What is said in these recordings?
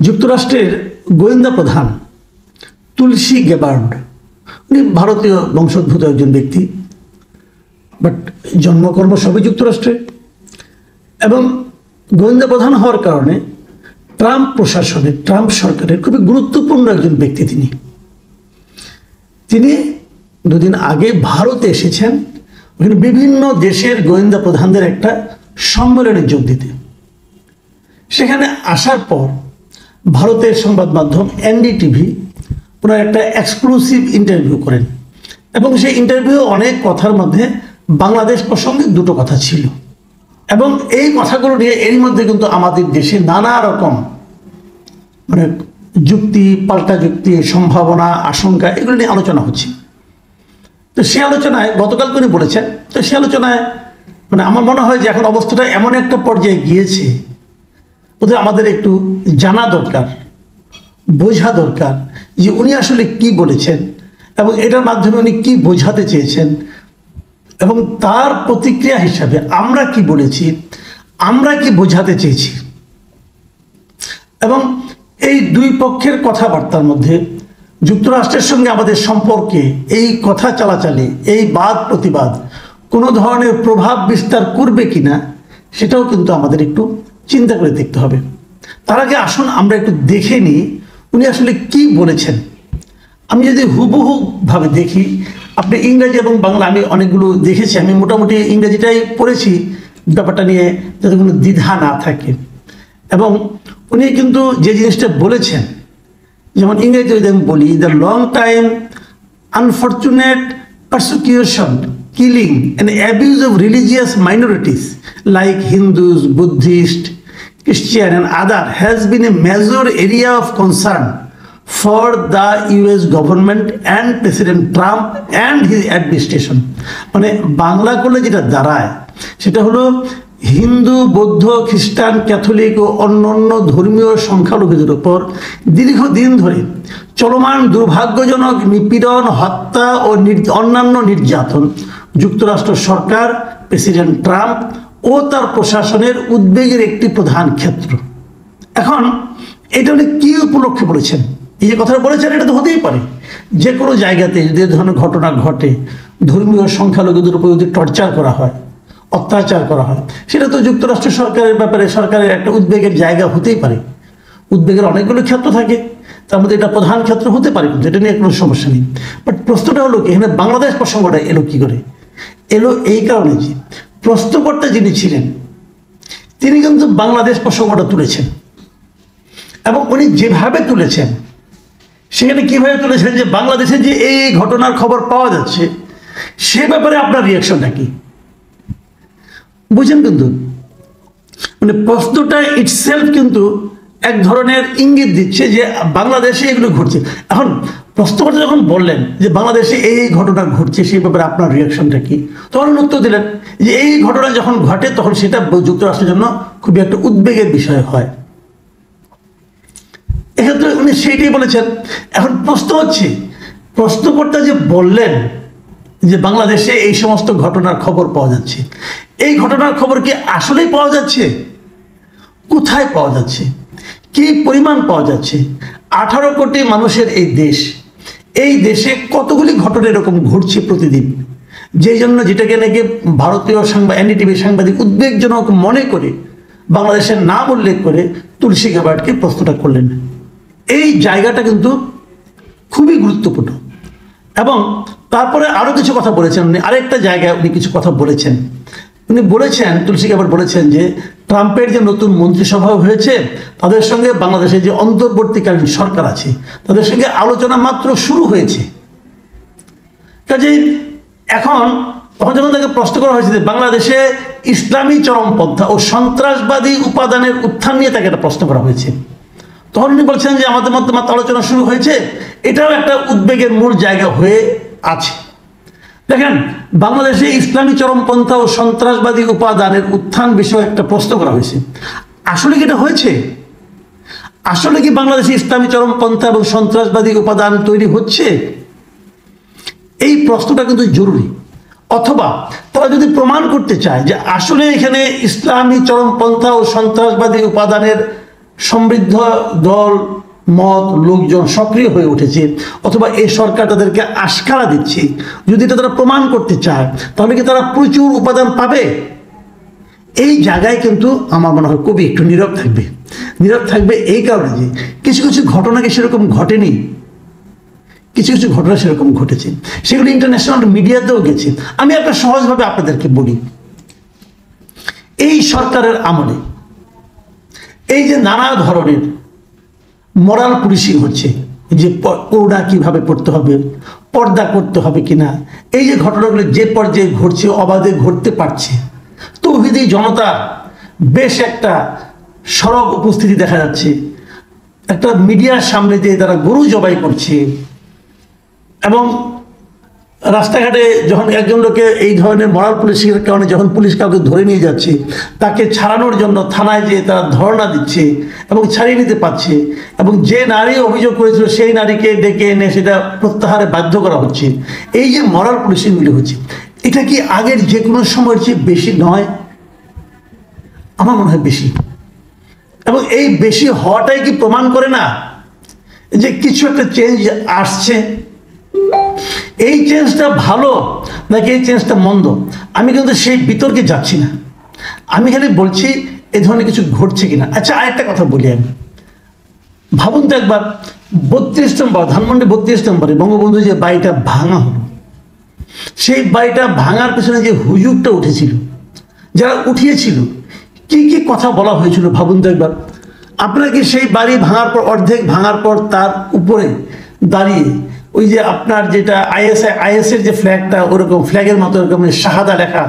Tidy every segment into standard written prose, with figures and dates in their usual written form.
যুক্তরাষ্ট্রের গোয়েন্দা প্রধান তুলসী গ্যাবার্ড, উনি ভারতীয় বংশোদ্ভূত একজন ব্যক্তি, বাট জন্মকর্ম সবই যুক্তরাষ্ট্রে। এবং গোয়েন্দা প্রধান হওয়ার কারণে ট্রাম্প প্রশাসনের, ট্রাম্প সরকারের খুবই গুরুত্বপূর্ণ একজন ব্যক্তি তিনি দুদিন আগে ভারতে এসেছেন, ওখানে বিভিন্ন দেশের গোয়েন্দা প্রধানদের একটা সম্মেলনে যোগ দিতে। সেখানে আসার পর ভারতের সংবাদ মাধ্যম এনডিটিভি ওনার একটা এক্সক্লুসিভ ইন্টারভিউ করেন, এবং সেই ইন্টারভিউ অনেক কথার মধ্যে বাংলাদেশ প্রসঙ্গে দুটো কথা ছিল, এবং এই কথাগুলো নিয়ে এর মধ্যে কিন্তু আমাদের দেশে নানা রকম যুক্তি, পাল্টা যুক্তি, সম্ভাবনা, আশঙ্কা, এগুলো নিয়ে আলোচনা হচ্ছে। তো সে আলোচনায় গতকাল উনি বলেছেন, তো সে আলোচনায় আমার মনে হয় যে এখন অবস্থাটা এমন একটা পর্যায়ে গিয়েছে, ওদের আমাদের একটু জানা দরকার, বোঝা দরকার যে উনি আসলে কি বলেছেন এবং এটার মাধ্যমে উনি কি বোঝাতে চেয়েছেন, এবং তার প্রতিক্রিয়া হিসাবে আমরা কি বলেছি, আমরা কি বোঝাতে চেয়েছি। এবং এই দুই পক্ষের কথাবার্তার মধ্যে যুক্তরাষ্ট্রের সঙ্গে আমাদের সম্পর্কে এই কথা চালাচালি, এই বাদ প্রতিবাদ কোনো ধরনের প্রভাব বিস্তার করবে কিনা, সেটাও কিন্তু আমাদের একটু চিন্তা করে দেখতে হবে। তার আগে আসুন আমরা একটু দেখে নিই উনি আসলে কি বলেছেন। আমি যদি হুবহু ভাবে দেখি, আপনি ইংরেজি এবং বাংলা আমি অনেকগুলো দেখেছি, আমি মোটামুটি ইংরেজিটাই পড়েছি ব্যাপারটা নিয়ে, যাতে কোনো দ্বিধা না থাকে। এবং উনি কিন্তু যে জিনিসটা বলেছেন, যেমন ইংরেজি যদি আমি বলি, the long time unfortunate persecution, killing and abuse of religious minorities like Hindus, Buddhists, Christian and other has been a major area of concern for the US government and President Trump and his administration. Bangla করলে যেটা দাঁড়ায় সেটা হলো হিন্দু, বৌদ্ধ, খ্রিস্টান, Catholic ও অন্যান্য ধর্মীয় সংখ্যালঘুদের উপর দীর্ঘদিন ধরে চলমান দুর্ভাগ্যজনক নিপীড়ন, হত্যা ও অন্যান্য নির্যাতন যুক্তরাষ্ট্র সরকার, প্রেসিডেন্ট ট্রাম্প ও তার প্রশাসনের উদ্বেগের একটি প্রধান ক্ষেত্র। এখন এটা উনি কি উপলক্ষে বলেছেন? এই যে কথাটা বলেছেন, এটা তো হতেই পারে যে কোনো জায়গাতে যদি ধরনের ঘটনা ঘটে, ধর্মীয় সংখ্যালঘুদের উপর যদি টর্চার করা হয়, অত্যাচার করা হয়, সেটা তো যুক্তরাষ্ট্র সরকারের ব্যাপারে সরকারের একটা উদ্বেগের জায়গা হতেই পারে। উদ্বেগের অনেকগুলো ক্ষেত্র থাকে, তার মধ্যে এটা প্রধান ক্ষেত্র হতে পারে, কিন্তু এটা নিয়ে কোনো সমস্যা নেই। বাট প্রশ্নটা হলো কি, এখানে বাংলাদেশ প্রসঙ্গটা এলো কি করে? এলো এই কারণে যে প্রশ্নকর্তা যিনি ছিলেন তিনি কিন্তু বাংলাদেশ প্রসঙ্গটা তুলেছেন, এবং উনি যেভাবে তুলেছেন সেখানে কিভাবে তুলেছেন যে বাংলাদেশে যে এই ঘটনার খবর পাওয়া যাচ্ছে সে ব্যাপারে আপনার রিয়াকশনটা কি, বুঝেন? কিন্তু প্রশ্নটা ইটসেলফ কিন্তু এক ধরনের ইঙ্গিত দিচ্ছে যে বাংলাদেশে এগুলো ঘটছে। এখন প্রশ্নকর্তা যখন বললেন যে বাংলাদেশে এই ঘটনা ঘটছে, সেই ব্যাপারে আপনার রিয়াকশনটা কি, তখন উত্তর দিলেন যে এই ঘটনা যখন ঘটে তখন সেটা যুক্তরাষ্ট্রের জন্য খুবই একটা উদ্বেগের বিষয় হয়। এক্ষেত্রে উনি সেইটাই বলেছেন। এখন প্রশ্ন হচ্ছে, প্রশ্নকর্তা যে বললেন যে বাংলাদেশে এই সমস্ত ঘটনার খবর পাওয়া যাচ্ছে, এই ঘটনার খবর কি আসলেই পাওয়া যাচ্ছে? কোথায় পাওয়া যাচ্ছে? কি পরিমাণ পাওয়া যাচ্ছে? 18 কোটি মানুষের এই দেশ, এই দেশে কতগুলি ঘটনা এরকম ঘটছে প্রতিদিন, যেই জন্য যেটাকে নাকি ভারতীয় এনডিটিভি সাংবাদিক উদ্বেগজনক মনে করে বাংলাদেশের নাম উল্লেখ করে তুলসী গ্যাবার্ডকে প্রশ্নটা করলেন। এই জায়গাটা কিন্তু খুবই গুরুত্বপূর্ণ। এবং তারপরে আরো কিছু কথা বলেছেন উনি, আরেকটা জায়গায় উনি কিছু কথা বলেছেন। উনি বলেছেন, তুলসী গ্যাবার্ড বলেছেন যে ট্রাম্পের যে নতুন মন্ত্রিসভা হয়েছে তাদের সঙ্গে বাংলাদেশের যে অন্তর্বর্তীকালীন সরকার আছে তাদের সঙ্গে আলোচনা মাত্র শুরু হয়েছে। কাজেই এখন তখন যখন তাকে প্রশ্ন করা হয়েছে যে বাংলাদেশে ইসলামী চরমপন্থা ও সন্ত্রাসবাদী উপাদানের উত্থান নিয়ে তাকে একটা প্রশ্ন করা হয়েছে, তখন উনি বলছেন যে আমাদের মধ্যে মাত্র আলোচনা শুরু হয়েছে, এটাও একটা উদ্বেগের মূল জায়গা হয়ে আছে। দেখেন, বাংলাদেশে ইসলামী চরমপন্থা ও সন্ত্রাসবাদী উপাদানের উত্থান বিষয়ে একটা প্রশ্ন করা হয়েছে। আসলে কি এটা হয়েছে? আসলে কি বাংলাদেশে ইসলামী চরমপন্থা এবং সন্ত্রাসবাদী উপাদান তৈরি হচ্ছে? এই প্রশ্নটা কিন্তু জরুরি। অথবা তারা যদি প্রমাণ করতে চায় যে আসলে এখানে ইসলামী চরমপন্থা ও সন্ত্রাসবাদী উপাদানের সমৃদ্ধ দল মত লোকজন সক্রিয় হয়ে উঠেছে, অথবা এই সরকার তাদেরকে আশকারা দিচ্ছে, যদি এটা তারা প্রমাণ করতে চায় তাহলে কি তারা প্রচুর উপাদান পাবে? এই জায়গায় কিন্তু আমার মনে হয় কবি একটু নীরব থাকবে। নীরব থাকবে এই কারণে যে কিছু কিছু ঘটনা কি সেরকম ঘটেনি, কিছু কিছু ঘটনা সেরকম ঘটেছে, সেগুলো ইন্টারন্যাশনাল মিডিয়াতেও গেছে। আমি একটা সহজভাবে আপনাদেরকে বলি, এই সরকারের আমলে এই যে নানা ধরনের মোরাল পুলিশিং হচ্ছে, যে করোনা কিভাবে পড়তে হবে, পর্দা করতে হবে কিনা, এই যে ঘটনাগুলো যে পর্যায়ে ঘটছে, অবাধে ঘটতে পারছে, তৌহিদি জনতা বেশ একটা সরব উপস্থিতি দেখা যাচ্ছে। একটা মিডিয়ার সামনে যে তারা গরু জবাই করছে, এবং রাস্তাঘাটে যখন একজন লোকে এই ধরনের মরাল পুলিশের কারণে যখন পুলিশ কাউকে ধরে নিয়ে যাচ্ছে, তাকে ছাড়ানোর জন্য থানায় যেয়ে তারা ধর্ণা দিচ্ছে এবং ছাড়িয়ে নিতে পারছে, এবং যে নারী অভিযোগ করেছিল সেই নারীকে ডেকে এনে সেটা প্রত্যাহারে বাধ্য করা হচ্ছে। এই যে মরাল পুলিশিংগুলি হচ্ছে, এটা কি আগের যে কোনো সময়ের চেয়ে বেশি নয়? আমার মনে হয় বেশি। এবং এই বেশি হওয়াটাই কি প্রমাণ করে না যে কিছু একটা চেঞ্জ আসছে? এই চেঞ্জটা ভালো নাকি এই চেঞ্জটা মন্দ, আমি কিন্তু সেই বিতর্কে যাচ্ছি না। আমি খালি বলছি এই ধরনের কিছু ঘটছে কিনা। আচ্ছা, আরেকটা কথা বলি আমি, ভাবুন তো একবার 32 নম্বর ধানমন্ডি 32 নম্বরে বঙ্গবন্ধু যে বাড়িটা ভাঙা হলো, সেই বাড়িটা ভাঙার পেছনে যে হুজুগটা উঠেছিল, যারা উঠিয়েছিল, কি কি কথা বলা হয়েছিল ভাবুন তো একবার। আপনারা কি সেই বাড়ি ভাঙার পর, অর্ধেক ভাঙার পর তার উপরে দাঁড়িয়ে ওই যে আপনার যেটা আইএসের যে ফ্ল্যাগটা, ওরকম ফ্ল্যাগের মতো এরকম শাহাদা লেখা,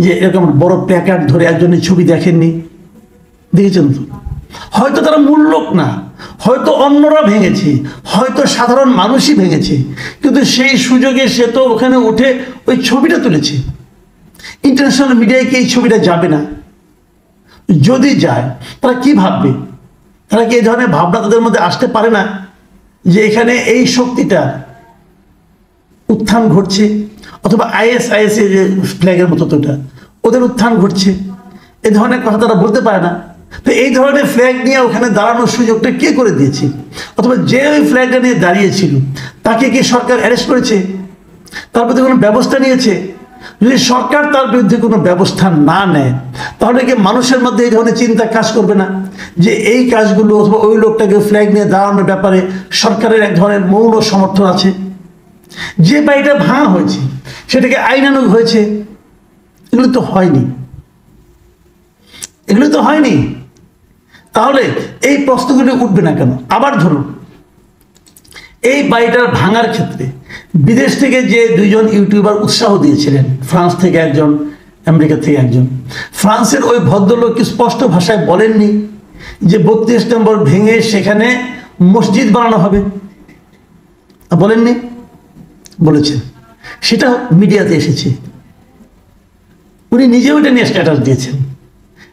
যে এরকম বড় প্ল্যাকার্ড ধরে একজনের ছবি দেখেননি? দেখেছেন তো? হয়তো তারা মূল লোক না, হয়তো অন্যরা ভেঙেছে, হয়তো সাধারণ মানুষই ভেঙেছে, কিন্তু সেই সুযোগে সে তো ওখানে উঠে ওই ছবিটা তুলেছে। ইন্টারন্যাশনাল মিডিয়ায় কি এই ছবিটা যাবে না? যদি যায় তারা কি ভাববে? তারা কি এই ধরনের ভাবনা তাদের মধ্যে আসতে পারে না যে এখানে এই শক্তিটা উত্থান ঘটছে, অথবা আইএস এর যে ফ্ল্যাগের মতো তোটা ওদের উত্থান ঘটছে? এই ধরনের কথা তারা বলতে পারে না। তো এই ধরনের ফ্ল্যাগ নিয়ে ওখানে দাঁড়ানোর সুযোগটা কে করে দিয়েছে? অথবা যে ওই ফ্ল্যাগটা নিয়ে দাঁড়িয়েছিল তাকে কি সরকার অ্যারেস্ট করেছে? তার প্রতি কোনো ব্যবস্থা নিয়েছে? যদি সরকার তার বিরুদ্ধে কোনো ব্যবস্থা না নেয়, তাহলে কি মানুষের মধ্যে এই ধরনের চিন্তা কাজ করবে না যে এই কাজগুলো অথবা ওই লোকটাকে ফ্ল্যাগ নিয়ে দাঁড়ানোর ব্যাপারে সরকারের এক ধরনের মৌন সমর্থন আছে? যে বাড়িটা ভাঙা হয়েছে সেটাকে আইনানুগ হয়েছে, এগুলো তো হয়নি, এগুলো তো হয়নি। তাহলে এই প্রশ্নগুলি উঠবে না কেন? আবার ধরুন, এই বাড়িটার ভাঙার ক্ষেত্রে বিদেশ থেকে যে দুইজন ইউটিউবার উৎসাহ দিয়েছিলেন, ফ্রান্স থেকে একজন, আমেরিকা থেকে একজন, ফ্রান্সের ওই ভদ্রলোক কি স্পষ্ট ভাষায় বলেননি যে 32 নম্বর ভেঙে সেখানে মসজিদ বানানো হবে? বলেননি? বলেছেন, সেটা মিডিয়াতে এসেছে। উনি নিজেও এটা নিয়ে স্ট্যাটাস দিয়েছেন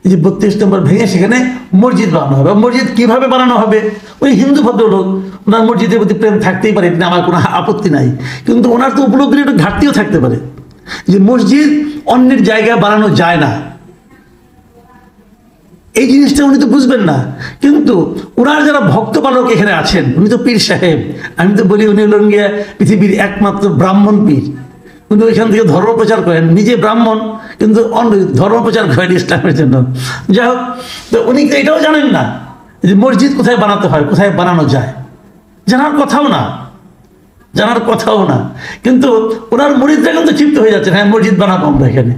যে 32 নম্বর ভেঙে সেখানে মসজিদ বানানো হবে। মসজিদ কিভাবে বানানো হবে? ওই হিন্দু ভদ্রলোক, ওনার মসজিদের প্রতি প্রেম থাকতেই পারে, এটা আমার কোনো আপত্তি নাই, কিন্তু ওনার তো উপলব্ধির একটু ঘাটতিও থাকতে পারে যে মসজিদ অন্যের জায়গায় বানানো যায় না, এই জিনিসটা উনি তো বুঝবেন না। কিন্তু ওনার যারা ভক্ত পালক এখানে আছেন, উনি তো পীর সাহেব, আমি তো বলি উনি হলেন গিয়ে পৃথিবীর একমাত্র ব্রাহ্মণ পীর। কিন্তু ওইখান থেকে ধর্ম প্রচার করেন, নিজে ব্রাহ্মণ কিন্তু অন্য ধর্ম প্রচার করেন ইসলামের জন্য। যাই হোক, তো উনি তো এটাও জানেন না যে মসজিদ কোথায় বানাতে হয়, কোথায় বানানো যায়, জানার কথাও না, জানার কথাও না। কিন্তু ওনার মুরিদরা কিন্তু ক্ষিপ্ত হয়ে যাচ্ছে, হ্যাঁ মসজিদ বানাবো আমরা এখানে।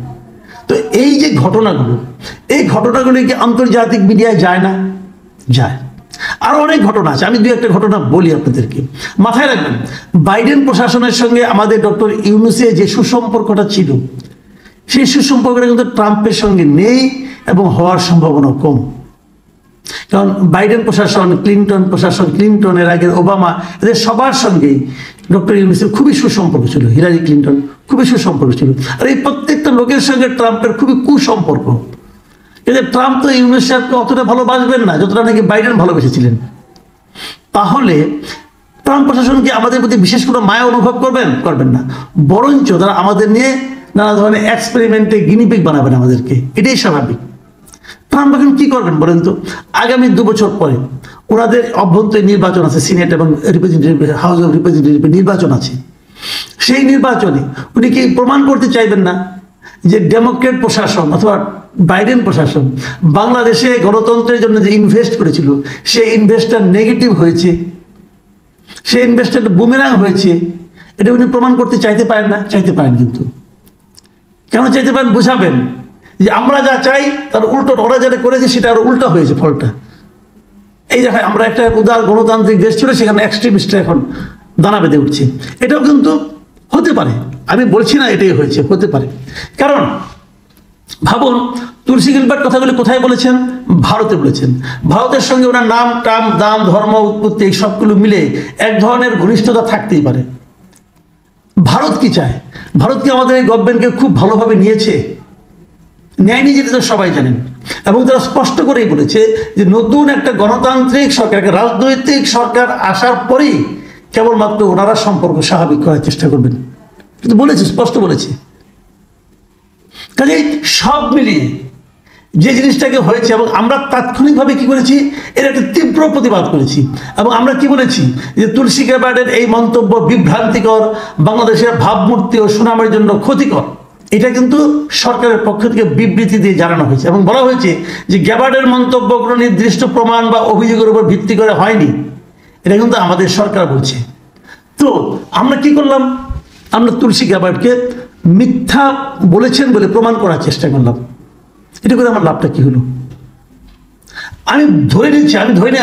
তো এই যে ঘটনাগুলো, এই ঘটনাগুলো কি আন্তর্জাতিক মিডিয়ায় যায় না? যায়। আরো অনেক ঘটনা আছে, আমি দুই একটা ঘটনা বলি আপনাদেরকে। মাথায় রাখবেন, বাইডেন প্রশাসনের সঙ্গে আমাদের ডক্টর ইউনূসের যে সুসম্পর্কটা ছিল, সেই সুসম্পর্কটা কিন্তু ট্রাম্পের সঙ্গে নেই এবং হওয়ার সম্ভাবনা কম। কারণ বাইডেন প্রশাসন, ক্লিন্টন প্রশাসন, ক্লিন্টনের আগের ওবামা, এদের সবার সঙ্গেই ডক্টর ইউনূসের খুবই সুসম্পর্ক ছিল, হিলারি ক্লিন্টন খুবই সুসম্পর্ক ছিল। আর এই প্রত্যেকটা লোকের সঙ্গে ট্রাম্পের খুবই কুসম্পর্ক। কিন্তু ট্রাম্প তো ইউনূস সাহেবকে অতটা ভালোবাসবেন না যতটা নাকি বাইডেন ভালোবেসেছিলেন। তাহলে ট্রাম্প প্রশাসন কি আমাদের প্রতি বিশেষ কোনো মায়া অনুভব করবেন? করবেন না। বরঞ্চ তারা আমাদের নিয়ে নানা ধরনের এক্সপেরিমেন্টে গিনিপিগ বানাবেন আমাদেরকে, এটাই স্বাভাবিক। ট্রাম্প এখন কি করবেন বলেন তো? আগামী 2 বছর পরে ওনাদের অভ্যন্তরীণ নির্বাচন আছে, সিনেট এবং রিপ্রেজেন্টেটিভ হাউস অফ রিপ্রেজেন্টেটিভ নির্বাচন আছে। সেই নির্বাচনে উনি কি প্রমাণ করতে চাইবেন না যে ডেমোক্রেট প্রশাসন অথবা বাইডেন প্রশাসন বাংলাদেশে গণতন্ত্রের জন্য যে ইনভেস্ট করেছিল সেই ইনভেস্টটা নেগেটিভ হয়েছে, সেই ইনভেস্টটা বুমেরাং হয়েছে, এটা উনি প্রমাণ করতে চাইতে পারেন না? চাইতে পারেন। কিন্তু কেন চাইতে পারেন বুঝাবেন যে আমরা যা চাই তার উল্টো, ওরা যেটা করেছে সেটা আরো উল্টা হয়েছে ফলটা। এই জায়গায় আমরা একটা উদার গণতান্ত্রিক দেশ ছিল, সেখানে এক্সট্রিমিস্টরা এখন দানা বেঁধে উঠছে। এটাও কিন্তু হতে পারে, আমি বলছি না এটাই হয়েছে, হতে পারে। কারণ ভাবুন, তুলসী গিলবার্ট কথাগুলি কোথায় বলেছেন? ভারতে বলেছেন। ভারতের সঙ্গে ওনার নাম টাম দাম ধর্ম উৎপত্তি এই সবগুলো মিলে এক ধরনের ঘনিষ্ঠতা থাকতেই পারে। ভারত কি চায়? ভারত কি আমাদের এই গভর্নমেন্টকে খুব ভালোভাবে নিয়েছে? নেয়নি, যেটা তো সবাই জানেন। এবং তারা স্পষ্ট করেই বলেছে যে নতুন একটা গণতান্ত্রিক সরকার, একটা রাজনৈতিক সরকার আসার পরেই কেবলমাত্র ওনারা সম্পর্ক স্বাভাবিক করার চেষ্টা করবেন, কিন্তু বলেছে, স্পষ্ট বলেছে। কাজে সব মিলিয়ে যে জিনিসটাকে হয়েছে, এবং আমরা তাৎক্ষণিকভাবে কি করেছি, এর একটা তীব্র প্রতিবাদ করেছি। এবং আমরা কি বলেছি যে তুলসী গিলবার্টের এই মন্তব্য বিভ্রান্তিকর, বাংলাদেশের ভাবমূর্তি ও সুনামের জন্য ক্ষতিকর। এটা কিন্তু সরকারের পক্ষ থেকে বিবৃতি দিয়ে জানানো হয়েছে এবং বলা হয়েছে যে গিলবার্টের মন্তব্য কোনো নির্দিষ্ট প্রমাণ বা অভিযোগের উপর ভিত্তি করে হয়নি, এটা কিন্তু আমাদের সরকার বলছে। তো আমরা কি করলাম? আমরা তুলসী গিলবার্টকে মিথ্যা বলেছেন বলে প্রমাণ করার চেষ্টা করলাম। এটা করে আমার লাভটা কি হলো? আমি ধরে নিচ্ছি,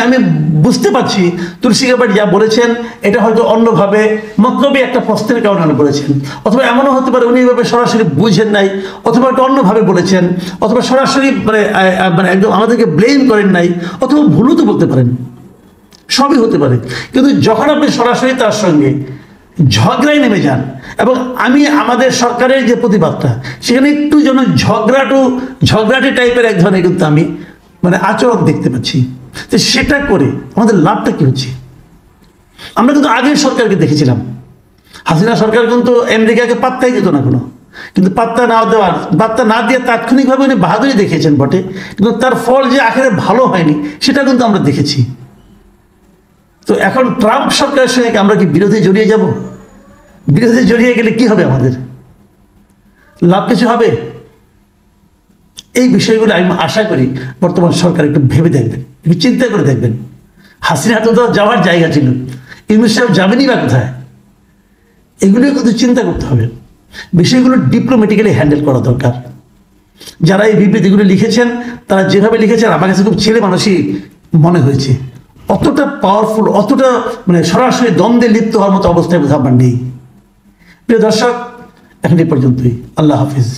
আমি বুঝতে পারছি তুলসী গিলবার্ট যা বলেছেন এটা হয়তো অন্যভাবে মতলবী একটা প্রশ্নের কারণে বলেছেন, অথবা এমনও হতে পারে উনি এভাবে সরাসরি বুঝেন নাই, অথবা একটা অন্যভাবে বলেছেন, অথবা সরাসরি মানে একদম আমাদেরকে ব্লেম করেন নাই, অথবা ভুলও তো বলতে পারেন, সবই হতে পারে। কিন্তু যখন আপনি সরাসরি তার সঙ্গে ঝগড়ায় নেমে যান, এবং আমি আমাদের সরকারের যে প্রতিবাদটা সেখানে একটু যেন ঝগড়াটি টাইপের এক ধরনের কিন্তু আমি মানে আচরণ দেখতে পাচ্ছি, তো সেটা করে আমাদের লাভটা কি হচ্ছে? আমরা কিন্তু আগের সরকারকে দেখেছিলাম, হাসিনা সরকার কিন্তু আমেরিকাকে পাত্তাই দিত না কোনো, কিন্তু পাত্তা না দিয়ে তাৎক্ষণিকভাবে উনি বাহাদুরি দেখিয়েছেন বটে, কিন্তু তার ফল যে আখেরে ভালো হয়নি সেটা কিন্তু আমরা দেখেছি। তো এখন ট্রাম্প সরকারের সঙ্গে আমরা কি বিরোধে জড়িয়ে যাব? বিরোধে জড়িয়ে গেলে কি হবে? আমাদের লাভ কিছু হবে? এই বিষয়গুলো আমি আশা করি বর্তমান সরকার একটু ভেবে দেখবেন, একটু চিন্তা করে দেখবেন। হাসিনা তো যাওয়ার জায়গা ছিল, ইউনূস সাহেব যাবেনই বা কোথায়? এগুলো কিন্তু চিন্তা করতে হবে, বিষয়গুলো ডিপ্লোম্যাটিক্যালি হ্যান্ডেল করা দরকার। যারা এই বিবৃতিগুলো লিখেছেন তারা যেভাবে লিখেছেন আমার কাছে খুব ছেলে মানুষই মনে হয়েছে, অতটা পাওয়ারফুল, অতটা মানে সরাসরি দ্বন্দ্বে লিপ্ত হওয়ার মতো অবস্থায় বোধহয় আমার নেই। প্রিয় দর্শক, এখন এই পর্যন্তই। আল্লাহ হাফিজ।